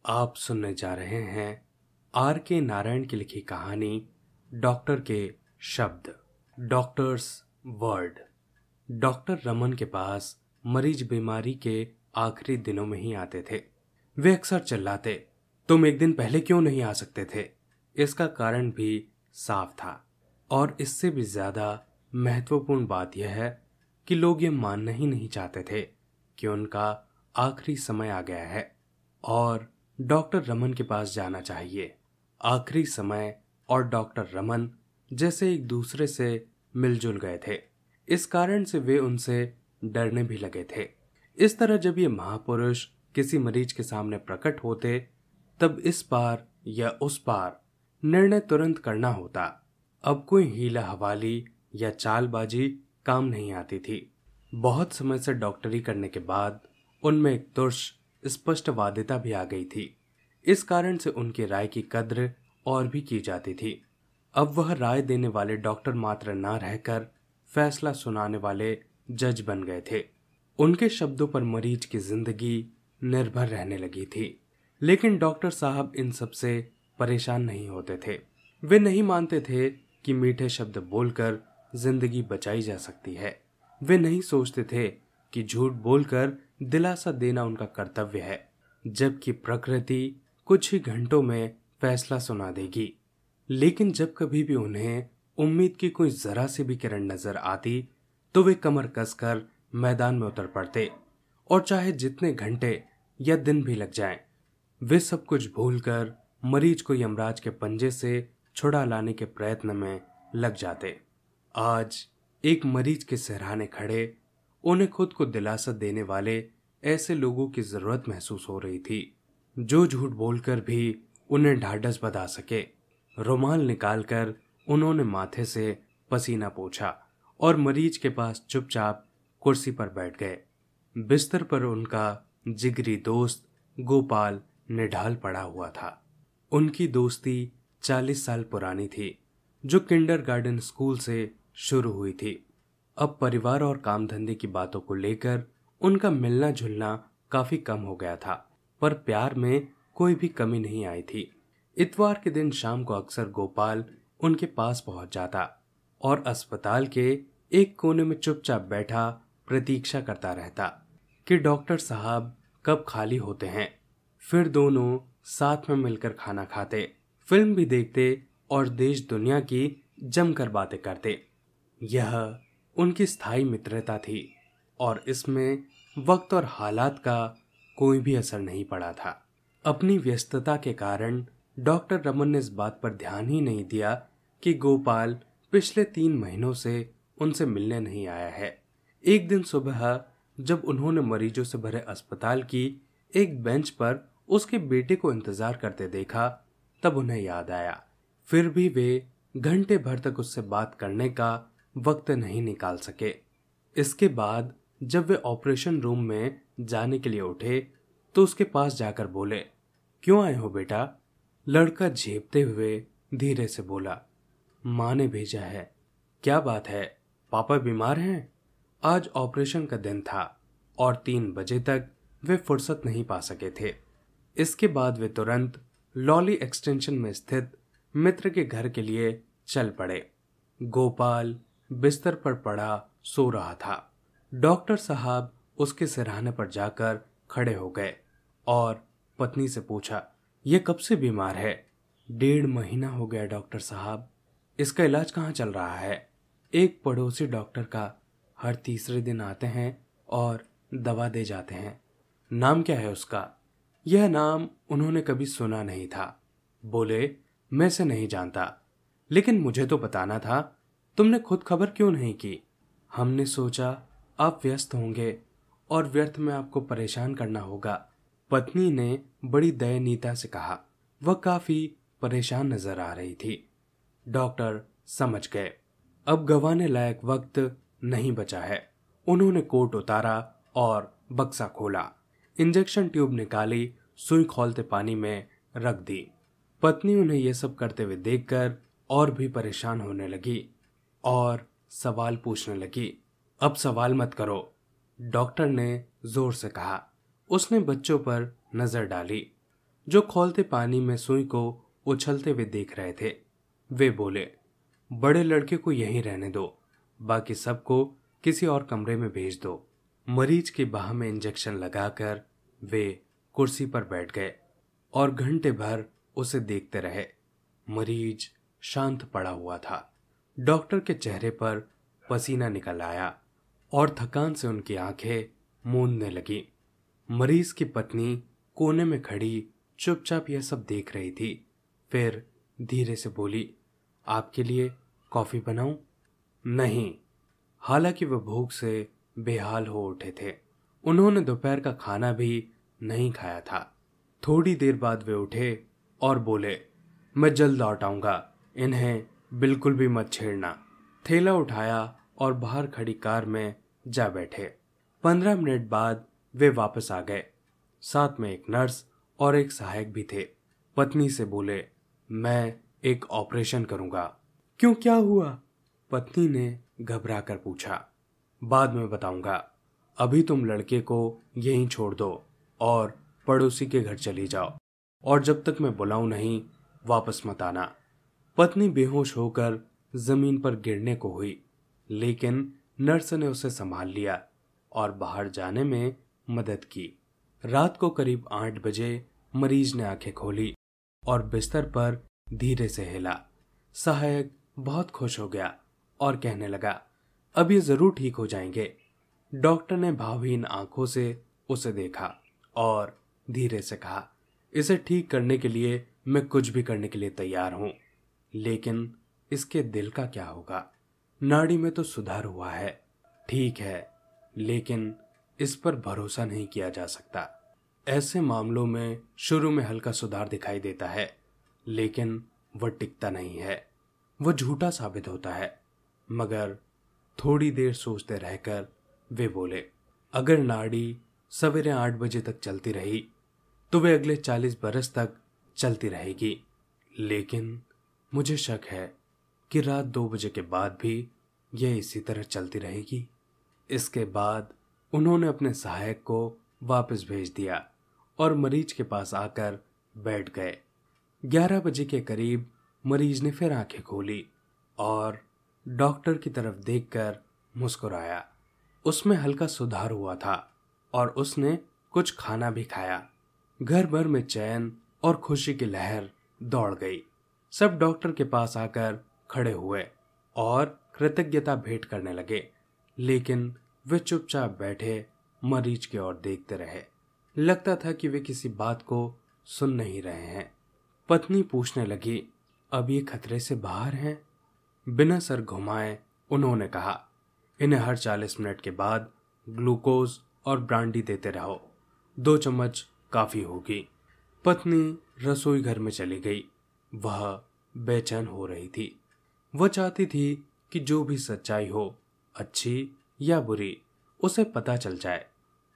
आप सुनने जा रहे हैं आर के नारायण की लिखी कहानी डॉक्टर के शब्द। Doctors word. डॉक्टर रमन के पास मरीज बीमारी के आखिरी दिनों में ही आते थे। वे अक्सर चिल्लाते, तुम एक दिन पहले क्यों नहीं आ सकते थे। इसका कारण भी साफ था और इससे भी ज्यादा महत्वपूर्ण बात यह है कि लोग ये मानना ही नहीं चाहते थे कि उनका आखिरी समय आ गया है और डॉक्टर रमन के पास जाना चाहिए। आखिरी समय और डॉक्टर रमन जैसे एक दूसरे से मिलजुल गए थे। इस कारण से वे उनसे डरने भी लगे थे। इस तरह जब ये महापुरुष किसी मरीज के सामने प्रकट होते तब इस पार या उस पार निर्णय तुरंत करना होता। अब कोई हीला हवाली या चालबाजी काम नहीं आती थी। बहुत समय से डॉक्टरी करने के बाद उनमें एक तुर्ष स्पष्टवादिता भी आ गई थी। इस कारण से उनकी राय की कद्र और भी की जाती थी। अब वह राय देने वाले डॉक्टर मात्र ना रहकर फैसला सुनाने वाले जज बन गए थे। उनके शब्दों पर मरीज की जिंदगी निर्भर रहने लगी थी। लेकिन डॉक्टर साहब इन सब से परेशान नहीं होते थे। वे नहीं मानते थे कि मीठे शब्द बोलकर जिंदगी बचाई जा सकती है। वे नहीं सोचते थे कि झूठ बोलकर दिलासा देना उनका कर्तव्य है, जबकि प्रकृति कुछ ही घंटों में फैसला सुना देगी। लेकिन जब कभी भी उन्हें उम्मीद की कोई जरा सी भी किरण नजर आती तो वे कमर कसकर मैदान में उतर पड़ते और चाहे जितने घंटे या दिन भी लग जाएं, वे सब कुछ भूलकर मरीज को यमराज के पंजे से छुड़ा लाने के प्रयत्न में लग जाते। आज एक मरीज के सिरहाने खड़े उन्हें खुद को दिलासा देने वाले ऐसे लोगों की जरूरत महसूस हो रही थी जो झूठ बोलकर भी उन्हें ढाढ़स बंधा सके। रुमाल निकालकर उन्होंने माथे से पसीना पोंछा और मरीज के पास चुपचाप कुर्सी पर बैठ गए। बिस्तर पर उनका जिगरी दोस्त गोपाल निढाल पड़ा हुआ था। उनकी दोस्ती 40 साल पुरानी थी, जो किंडरगार्टन स्कूल से शुरू हुई थी। अब परिवार और काम धंधे की बातों को लेकर उनका मिलना जुलना काफी कम हो गया था, पर प्यार में कोई भी कमी नहीं आई थी। इतवार के दिन शाम को अक्सर गोपाल उनके पास पहुंच जाता और अस्पताल के एक कोने में चुपचाप बैठा प्रतीक्षा करता रहता कि डॉक्टर साहब कब खाली होते हैं। फिर दोनों साथ में मिलकर खाना खाते, फिल्म भी देखते और देश दुनिया की जमकर बातें करते। यह उनकी स्थायी मित्रता थी और इसमें वक्त और हालात का कोई भी असर नहीं पड़ा था। अपनी व्यस्तता के कारण डॉक्टर रमन ने इस बात पर ध्यान ही नहीं दिया कि गोपाल पिछले 3 महीनों से उनसे मिलने नहीं आया है। एक दिन सुबह जब उन्होंने मरीजों से भरे अस्पताल की एक बेंच पर उसके बेटे को इंतजार करते देखा, तब उन्हें याद आया। फिर भी वे घंटे भर तक उससे बात करने का वक्त नहीं निकाल सके। इसके बाद जब वे ऑपरेशन रूम में जाने के लिए उठे तो उसके पास जाकर बोले, क्यों आए हो बेटा? लड़का झेपते हुए धीरे से बोला, माँ ने भेजा है। क्या बात है, पापा बीमार हैं? आज ऑपरेशन का दिन था और 3 बजे तक वे फुर्सत नहीं पा सके थे। इसके बाद वे तुरंत लॉली एक्सटेंशन में स्थित मित्र के घर के लिए चल पड़े। गोपाल बिस्तर पर पड़ा सो रहा था। डॉक्टर साहब उसके सिरहाने पर जाकर खड़े हो गए और पत्नी से पूछा, ये कब से बीमार है? 1.5 महीना हो गया डॉक्टर साहब। इसका इलाज कहाँ चल रहा है? एक पड़ोसी डॉक्टर का हर तीसरे दिन आते हैं और दवा दे जाते हैं। नाम क्या है उसका? यह नाम उन्होंने कभी सुना नहीं था। बोले, मैं इसे नहीं जानता, लेकिन मुझे तो बताना था। तुमने खुद खबर क्यों नहीं की? हमने सोचा आप व्यस्त होंगे और व्यर्थ में आपको परेशान करना होगा, पत्नी ने बड़ी दयनीयता से कहा। वह काफी परेशान नजर आ रही थी। डॉक्टर समझ गए अब गंवाने लायक वक्त नहीं बचा है। उन्होंने कोट उतारा और बक्सा खोला, इंजेक्शन ट्यूब निकाली, सुई खौलते पानी में रख दी। पत्नी उन्हें यह सब करते हुए देखकर और भी परेशान होने लगी और सवाल पूछने लगी। अब सवाल मत करो, डॉक्टर ने जोर से कहा। उसने बच्चों पर नजर डाली। जो खौलते पानी में सुई को उछलते हुए देख रहे थे। वे बोले, बड़े लड़के को यहीं रहने दो, बाकी सबको किसी और कमरे में भेज दो। मरीज की बाह में इंजेक्शन लगाकर वे कुर्सी पर बैठ गए और घंटे भर उसे देखते रहे। मरीज शांत पड़ा हुआ था। डॉक्टर के चेहरे पर पसीना निकल आया और थकान से उनकी आंखें मूंदने लगी। मरीज की पत्नी कोने में खड़ी चुपचाप यह सब देख रही थी। फिर धीरे से बोली, आपके लिए कॉफी बनाऊं? नहीं। हालांकि वह भूख से बेहाल हो उठे थे। उन्होंने दोपहर का खाना भी नहीं खाया था। थोड़ी देर बाद वे उठे और बोले, मैं जल्द लौट आऊंगा, इन्हें बिल्कुल भी मत छेड़ना। थैला उठाया और बाहर खड़ी कार में जा बैठे। 15 मिनट बाद वे वापस आ गए। साथ में एक नर्स और एक सहायक भी थे। पत्नी से बोले, मैं एक ऑपरेशन करूंगा। क्यों, क्या हुआ? पत्नी ने घबरा कर पूछा। बाद में बताऊंगा, अभी तुम लड़के को यहीं छोड़ दो और पड़ोसी के घर चली जाओ, और जब तक मैं बुलाऊं नहीं वापस मत आना। पत्नी बेहोश होकर जमीन पर गिरने को हुई, लेकिन नर्स ने उसे संभाल लिया और बाहर जाने में मदद की। रात को करीब 8 बजे मरीज ने आंखें खोली और बिस्तर पर धीरे से हिला। सहायक बहुत खुश हो गया और कहने लगा, अब ये जरूर ठीक हो जाएंगे। डॉक्टर ने भावहीन आंखों से उसे देखा और धीरे से कहा, इसे ठीक करने के लिए मैं कुछ भी करने के लिए तैयार हूं, लेकिन इसके दिल का क्या होगा? नाड़ी में तो सुधार हुआ है, ठीक है, लेकिन इस पर भरोसा नहीं किया जा सकता। ऐसे मामलों में शुरू में हल्का सुधार दिखाई देता है, लेकिन वह टिकता नहीं है, वह झूठा साबित होता है। मगर थोड़ी देर सोचते रहकर वे बोले, अगर नाड़ी सवेरे 8 बजे तक चलती रही तो वे अगले 40 बरस तक चलती रहेगी, लेकिन मुझे शक है कि रात 2 बजे के बाद भी यह इसी तरह चलती रहेगी। इसके बाद उन्होंने अपने सहायक को वापस भेज दिया और मरीज के पास आकर बैठ गए। 11 बजे के करीब मरीज ने फिर आंखें खोली और डॉक्टर की तरफ देखकर मुस्कुराया। उसमें हल्का सुधार हुआ था और उसने कुछ खाना भी खाया। घर भर में चैन और खुशी की लहर दौड़ गई। सब डॉक्टर के पास आकर खड़े हुए और कृतज्ञता भेंट करने लगे, लेकिन वे चुपचाप बैठे मरीज की ओर देखते रहे। लगता था कि वे किसी बात को सुन नहीं रहे हैं। पत्नी पूछने लगी, अब ये खतरे से बाहर हैं? बिना सर घुमाए उन्होंने कहा, इन्हें हर 40 मिनट के बाद ग्लूकोज और ब्रांडी देते रहो, 2 चम्मच काफी होगी। पत्नी रसोई घर में चली गई। वह बेचैन हो रही थी। वह चाहती थी कि जो भी सच्चाई हो, अच्छी या बुरी, उसे पता चल जाए।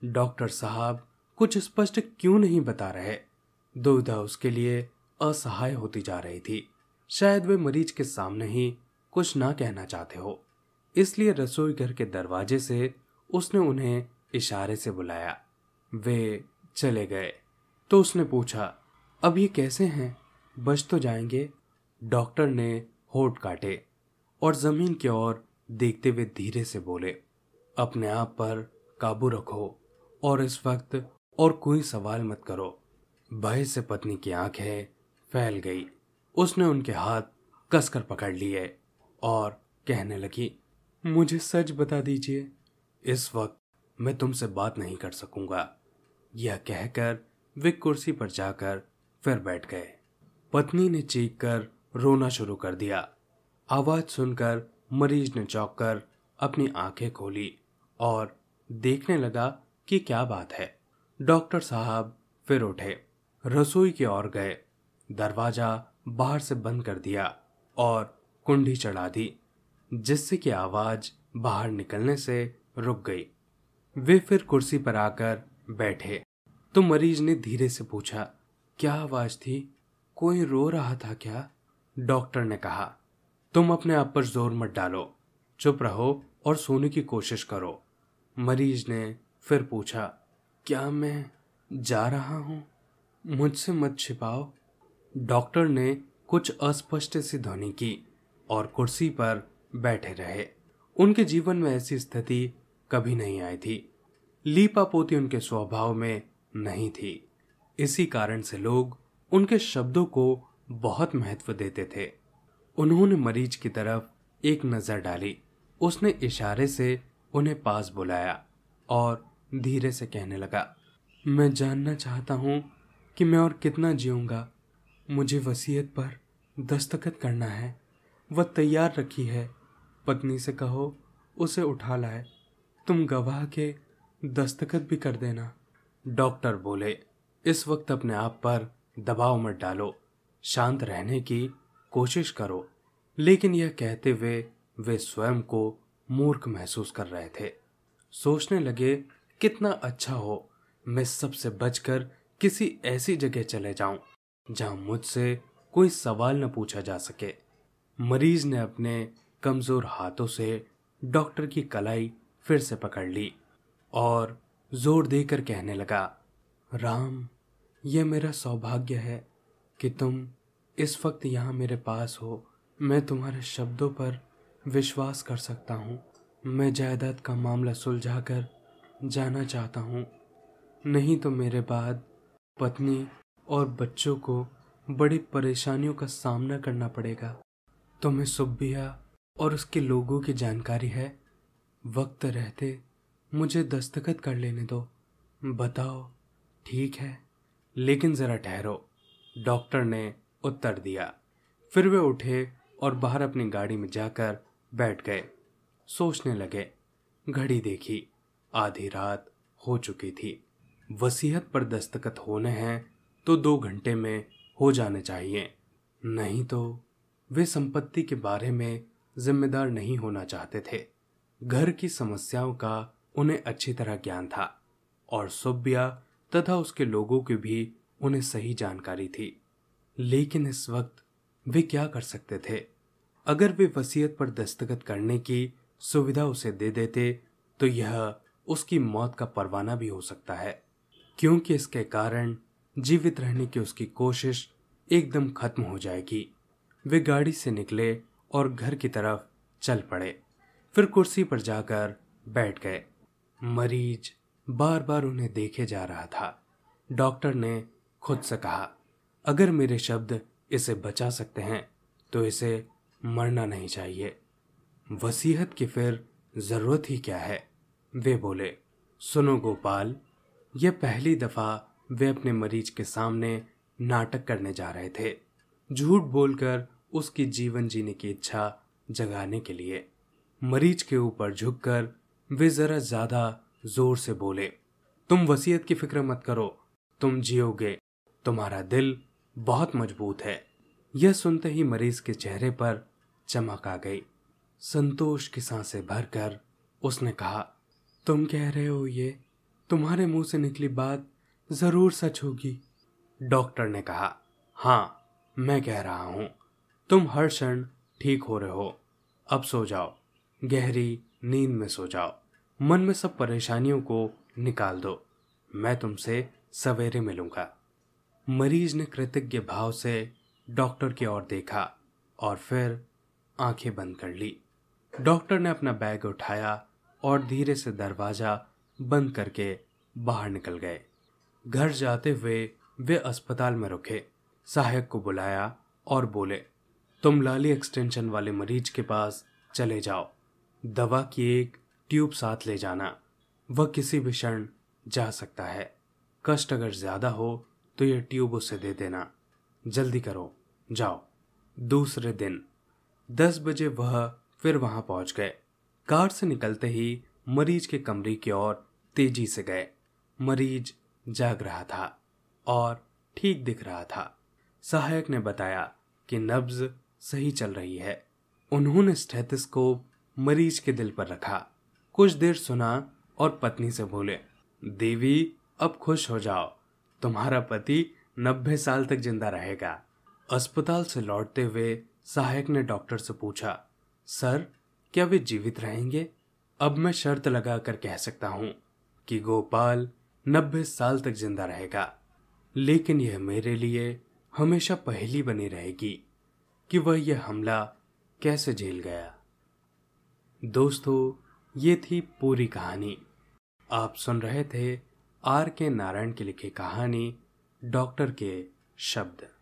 डॉक्टर साहब कुछ स्पष्ट क्यों नहीं बता रहे? दुविधा उसके लिए असहाय होती जा रही थी। शायद वे मरीज के सामने ही कुछ ना कहना चाहते हो, इसलिए रसोई घर के दरवाजे से उसने उन्हें इशारे से बुलाया। वे चले गए तो उसने पूछा, अब ये कैसे हैं? बच तो जाएंगे? डॉक्टर ने होठ काटे और जमीन की ओर देखते हुए धीरे से बोले, अपने आप पर काबू रखो और इस वक्त और कोई सवाल मत करो। भय से पत्नी की आंखें फैल गई। उसने उनके हाथ कसकर पकड़ लिए और कहने लगी, मुझे सच बता दीजिए, इस वक्त मैं तुमसे बात नहीं कर सकूंगा। यह कहकर वे कुर्सी पर जाकर फिर बैठ गए। पत्नी ने चीख कर रोना शुरू कर दिया। आवाज सुनकर मरीज ने चौंक कर अपनी आंखें खोली और देखने लगा कि क्या बात है। डॉक्टर साहब फिर उठे, रसोई की ओर गए, दरवाजा बाहर से बंद कर दिया और कुंडी चढ़ा दी, जिससे कि आवाज बाहर निकलने से रुक गई। वे फिर कुर्सी पर आकर बैठे तो मरीज ने धीरे से पूछा, क्या आवाज थी? कोई रो रहा था क्या? डॉक्टर ने कहा, तुम अपने आप पर जोर मत डालो, चुप रहो और सोने की कोशिश करो। मरीज ने फिर पूछा, क्या मैं जा रहा हूं? मुझसे मत छिपाओ। डॉक्टर ने कुछ अस्पष्ट सी ध्वनि की और कुर्सी पर बैठे रहे। उनके जीवन में ऐसी स्थिति कभी नहीं आई थी। लीपापोती उनके स्वभाव में नहीं थी। इसी कारण से लोग उनके शब्दों को बहुत महत्व देते थे। उन्होंने मरीज की तरफ एक नजर डाली। उसने इशारे से उन्हें पास बुलाया और धीरे से कहने लगा, मैं जानना चाहता हूं कि मैं और कितना जीऊंगा। मुझे वसीयत पर दस्तखत करना है। वह तैयार रखी है। पत्नी से कहो उसे उठा लाए। तुम गवाह के दस्तखत भी कर देना। डॉक्टर बोले, इस वक्त अपने आप पर दबाव मत डालो, शांत रहने की कोशिश करो। लेकिन यह कहते हुए वे स्वयं को मूर्ख महसूस कर रहे थे। सोचने लगे, कितना अच्छा हो मैं सबसे बचकर किसी ऐसी जगह चले जाऊं जहां मुझसे कोई सवाल न पूछा जा सके। मरीज ने अपने कमजोर हाथों से डॉक्टर की कलाई फिर से पकड़ ली और जोर देकर कहने लगा, राम, यह मेरा सौभाग्य है कि तुम इस वक्त यहाँ मेरे पास हो। मैं तुम्हारे शब्दों पर विश्वास कर सकता हूँ। मैं जायदाद का मामला सुलझाकर जाना चाहता हूँ, नहीं तो मेरे बाद पत्नी और बच्चों को बड़ी परेशानियों का सामना करना पड़ेगा। तुम्हें सुब्बिया और उसके लोगों की जानकारी है। वक्त रहते मुझे दस्तखत कर लेने दो। बताओ, ठीक है? लेकिन जरा ठहरो, डॉक्टर ने उत्तर दिया। फिर वे उठे और बाहर अपनी गाड़ी में जाकर बैठ गए। सोचने लगे। घड़ी देखी, आधी रात हो चुकी थी। वसीयत पर दस्तखत होने हैं तो 2 घंटे में हो जाने चाहिए, नहीं तो वे संपत्ति के बारे में जिम्मेदार नहीं होना चाहते थे। घर की समस्याओं का उन्हें अच्छी तरह ज्ञान था और सुब्बिया तथा उसके लोगों की भी उन्हें सही जानकारी थी। लेकिन इस वक्त वे क्या कर सकते थे? अगर वे वसीयत पर दस्तखत करने की सुविधा उसे दे देते तो यह उसकी मौत का परवाना भी हो सकता है, क्योंकि इसके कारण जीवित रहने की उसकी कोशिश एकदम खत्म हो जाएगी। वे गाड़ी से निकले और घर की तरफ चल पड़े। फिर कुर्सी पर जाकर बैठ गए। मरीज बार बार उन्हें देखे जा रहा था। डॉक्टर ने खुद से कहा, अगर मेरे शब्द इसे बचा सकते हैं तो इसे मरना नहीं चाहिए। वसीयत की फिर जरूरत ही क्या है? वे बोले, सुनो गोपाल, यह पहली दफा वे अपने मरीज के सामने नाटक करने जा रहे थे, झूठ बोलकर उसकी जीवन जीने की इच्छा जगाने के लिए। मरीज के ऊपर झुककर वे जरा ज्यादा जोर से बोले, तुम वसीयत की फिक्र मत करो, तुम जियोगे, तुम्हारा दिल बहुत मजबूत है। यह सुनते ही मरीज के चेहरे पर चमक आ गई। संतोष की सांसें भरकर उसने कहा, तुम कह रहे हो ये? तुम्हारे मुंह से निकली बात जरूर सच होगी। डॉक्टर ने कहा, हाँ, मैं कह रहा हूं। तुम हर क्षण ठीक हो रहे हो। अब सो जाओ, गहरी नींद में सो जाओ। मन में सब परेशानियों को निकाल दो। मैं तुमसे सवेरे मिलूंगा। मरीज ने कृतज्ञ भाव से डॉक्टर की ओर देखा और फिर आंखें बंद कर ली। डॉक्टर ने अपना बैग उठाया और धीरे से दरवाजा बंद करके बाहर निकल गए। घर जाते हुए वे अस्पताल में रुके। सहायक को बुलाया और बोले, तुम लाली एक्सटेंशन वाले मरीज के पास चले जाओ। दवा की एक ट्यूब साथ ले जाना, वह किसी भी क्षण जा सकता है। कष्ट अगर ज्यादा हो तो यह ट्यूब उसे दे देना। जल्दी करो, जाओ। दूसरे दिन 10 बजे वह फिर वहां पहुंच गए। कार से निकलते ही मरीज के कमरे की ओर तेजी से गए। मरीज जाग रहा था और ठीक दिख रहा था। सहायक ने बताया कि नब्ज सही चल रही है। उन्होंने स्टेथोस्कोप मरीज के दिल पर रखा, कुछ देर सुना और पत्नी से बोले, देवी, अब खुश हो जाओ, तुम्हारा पति 90 साल तक जिंदा रहेगा। अस्पताल से लौटते हुए सहायक ने डॉक्टर से पूछा, सर, क्या वे जीवित रहेंगे? अब मैं शर्त लगाकर कह सकता हूं कि गोपाल 90 साल तक जिंदा रहेगा। लेकिन यह मेरे लिए हमेशा पहेली बनी रहेगी कि वह यह हमला कैसे झेल गया। दोस्तों, ये थी पूरी कहानी। आप सुन रहे थे आर के नारायण की लिखी कहानी डॉक्टर के शब्द।